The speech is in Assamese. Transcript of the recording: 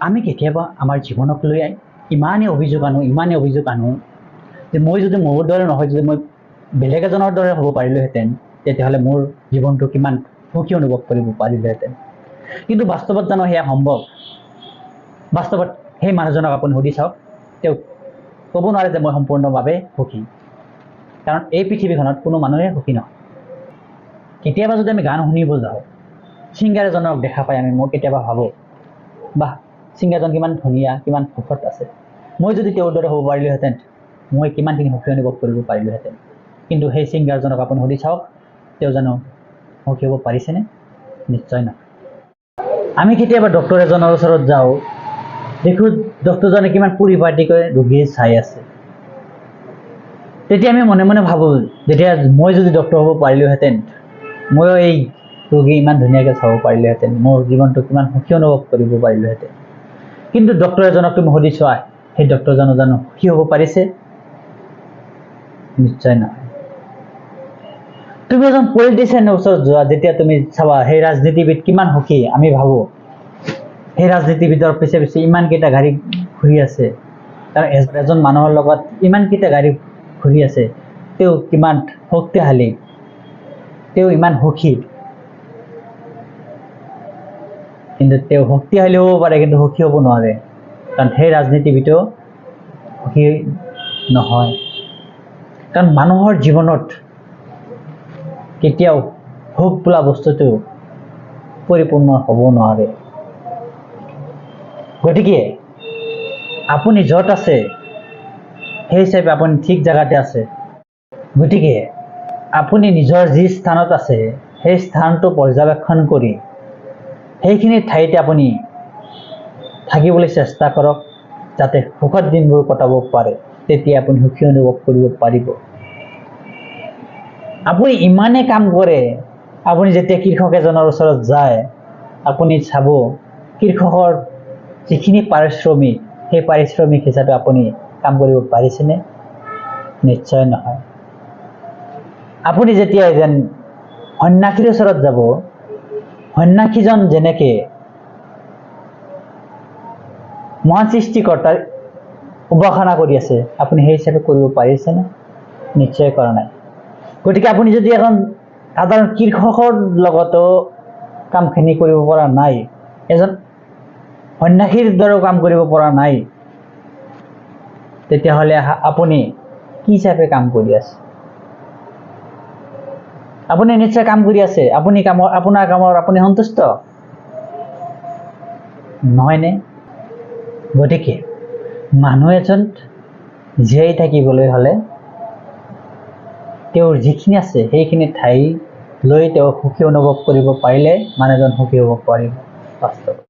আমি কেতিয়াবা আমাৰ জীৱনক লৈ ইমানেই অভিযোগ আনো যে মই যদি মোৰ দৰে নহয়, যদি মই বেলেগ এজনৰ দৰে হ'ব পাৰিলোহেঁতেন, তেতিয়াহ'লে মোৰ জীৱনটো কিমান সুখী অনুভৱ কৰিব পাৰিলোহেঁতেন। কিন্তু বাস্তৱত জানো সেয়া সম্ভৱ? বাস্তৱত সেই মানুহজনক আপুনি সুধি চাওক, তেওঁ ক'ব নোৱাৰে যে মই সম্পূৰ্ণভাৱে সুখী, কাৰণ এই পৃথিৱীখনত কোনো মানুহে সুখী নহয়। কেতিয়াবা যদি আমি গান শুনিব যাওঁ, ছিংগাৰ এজনক দেখা পাই মই কেতিয়াবা ভাবোঁ, বাহ, ছিংগাৰজন কিমান ধুনীয়া, কিমান সুখত আছে, মই যদি তেওঁৰ দৰে হ'ব পাৰিলোহেঁতেন, মই কিমানখিনি সুখী অনুভৱ কৰিব পাৰিলোহেঁতেন। কিন্তু সেই ছিংগাৰজনক আপুনি সুধি চাওক, তেওঁ জানো সুখী হ'ব পাৰিছেনে? নিশ্চয় নহয়। আমি কেতিয়াবা ডক্তৰ এজনৰ ওচৰত যাওঁ, দেখোঁ ডক্তৰজনে কিমান পৰিপাটিকৈ ৰোগী চাই আছে। তেতিয়া আমি মনে মনে ভাবোঁ, যেতিয়া মই যদি ডক্তৰ হ'ব পাৰিলোহেঁতেন, ময়ো এই ৰোগী ইমান ধুনীয়াকৈ চাব পাৰিলোহেঁতেন, মোৰ জীৱনটো কিমান সুখী অনুভৱ কৰিব পাৰিলোহেঁতেন। কিন্তু ডক্তৰ এজনক তুমি সুধি চোৱা, সেই ডক্তৰজনো জানো সুখী হ'ব পাৰিছে? নিশ্চয় নহয়। তুমি এজন পলিটিচিয়ানৰ ওচৰত যোৱা, যেতিয়া তুমি চাবা সেই ৰাজনীতিবিদ কিমান সুখী, আমি ভাবোঁ সেই ৰাজনীতিবিদৰ পিছে পিছে ইমানকেইটা গাড়ী ঘূৰি আছে, কাৰণ এজন মানুহৰ লগত ইমানকেইটা গাড়ী ঘূৰি আছে, তেওঁ কিমান শক্তিশালী, তেওঁ ইমান সুখী। কিন্তু তেওঁ শক্তিশালী হ'ব পাৰে, কিন্তু সুখী হ'ব নোৱাৰে, কাৰণ সেই ৰাজনীতিবিদো সুখী নহয়। কাৰণ মানুহৰ জীৱনত কেতিয়াও সুখ বোলা বস্তুটো পৰিপূৰ্ণ হ'ব নোৱাৰে। গতিকে আপুনি য'ত আছে, সেই হিচাপে আপুনি ঠিক জেগাতে আছে। গতিকে আপুনি নিজৰ যি স্থানত আছে, সেই স্থানটো পৰ্যবেক্ষণ কৰি সেইখিনি ঠাইতে আপুনি থাকিবলৈ চেষ্টা কৰক, যাতে সুখৰ দিনবোৰ কটাব পাৰে। তেতিয়া আপুনি সুখী অনুভৱ কৰিব পাৰিব। আপুনি ইমানেই কাম কৰে, আপুনি যেতিয়া কৃষক এজনৰ ওচৰত যায়, আপুনি চাব কৃষকৰ যিখিনি পাৰিশ্ৰমিক, সেই পাৰিশ্ৰমিক হিচাপে আপুনি কাম কৰিব পাৰিছেনে? নিশ্চয় নহয়। আপুনি যেতিয়া এজন সন্যাসীৰ ওচৰত যাব, সন্যাসীজন যেনেকৈ মহান সৃষ্টিকৰ্তাৰ উপাসনা কৰি আছে, আপুনি সেই হিচাপে কৰিব পাৰিছেনে? নিশ্চয় কৰা নাই। গতিকে আপুনি যদি এখন সাধাৰণ কৃষকৰ লগতো কামখিনি কৰিব পৰা নাই, এজন সন্যাসীৰ দৰেও কাম কৰিব পৰা নাই, তেতিয়াহ'লে আপুনি কি হিচাপে কাম কৰি আছে? আপুনি নিশ্চয় কাম কৰি আছে, আপোনাৰ কামৰ আপুনি সন্তুষ্ট নহয়নে? গতিকে মানুহ এজন জীয়াই থাকিবলৈ হ'লে তেওঁৰ যিখিনি আছে সেইখিনি ঠাই লৈ তেওঁ সুখী অনুভৱ কৰিব পাৰিলে মানুহজন সুখী হ'ব পাৰিব বাস্তৱত।